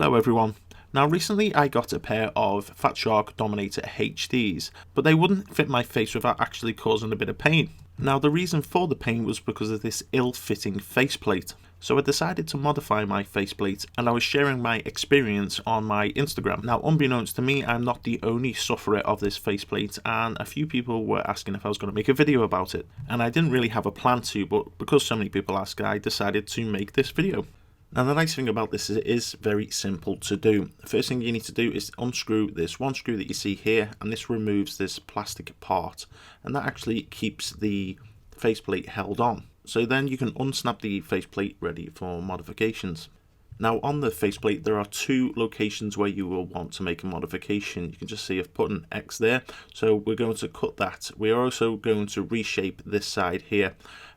Hello everyone. Now recently I got a pair of Fatshark Dominator HDs, but they wouldn't fit my face without actually causing a bit of pain. Now the reason for the pain was because of this ill-fitting faceplate. So I decided to modify my faceplate and I was sharing my experience on my Instagram. Now unbeknownst to me, I'm not the only sufferer of this faceplate, and a few people were asking if I was going to make a video about it. And I didn't really have a plan to, but because so many people asked, I decided to make this video. Now the nice thing about this is it is very simple to do. The first thing you need to do is unscrew this one screw that you see here, and this removes this plastic part, and that actually keeps the faceplate held on. So then you can unsnap the faceplate ready for modifications. Now on the faceplate there are two locations where you will want to make a modification. You can just see I've put an X there, so we're going to cut that. We are also going to reshape this side here.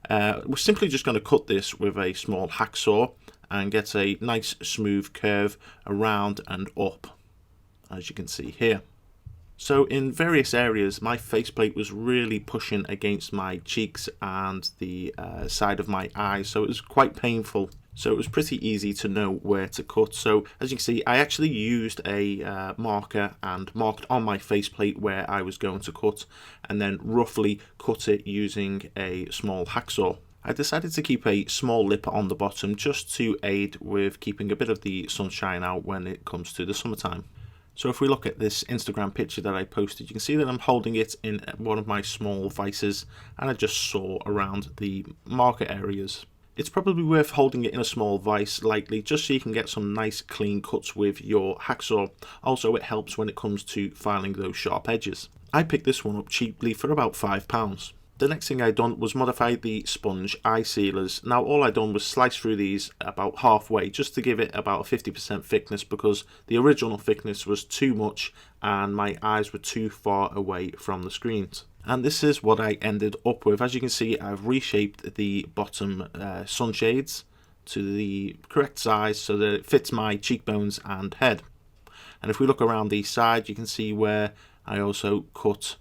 We're simply just going to cut this with a small hacksaw and get a nice smooth curve around and up, as you can see here. So in various areas my faceplate was really pushing against my cheeks and the side of my eyes, so it was quite painful. So it was pretty easy to know where to cut. So as you can see, I actually used a marker and marked on my faceplate where I was going to cut, and then roughly cut it using a small hacksaw. I decided to keep a small lip on the bottom just to aid with keeping a bit of the sunshine out when it comes to the summertime. So if we look at this Instagram picture that I posted, you can see that I'm holding it in one of my small vices, and I just saw around the marker areas. It's probably worth holding it in a small vise lightly just so you can get some nice clean cuts with your hacksaw. Also it helps when it comes to filing those sharp edges. I picked this one up cheaply for about £5. The next thing I done was modify the sponge eye sealers. Now all I done was slice through these about halfway just to give it about a 50% thickness, because the original thickness was too much and my eyes were too far away from the screens. And this is what I ended up with. As you can see, I've reshaped the bottom sunshades to the correct size so that it fits my cheekbones and head. And if we look around the side, you can see where I also cut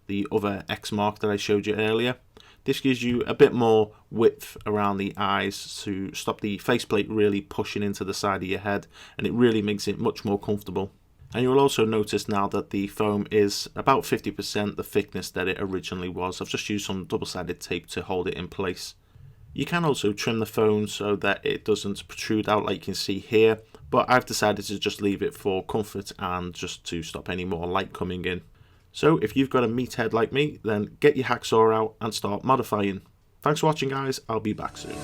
the other X mark that I showed you earlier. This gives you a bit more width around the eyes to stop the faceplate really pushing into the side of your head, and it really makes it much more comfortable. And you'll also notice now that the foam is about 50% the thickness that it originally was. I've just used some double-sided tape to hold it in place. You can also trim the foam so that it doesn't protrude out like you can see here, but I've decided to just leave it for comfort and just to stop any more light coming in. So if you've got a meathead like me, then get your hacksaw out and start modifying. Thanks for watching guys, I'll be back soon.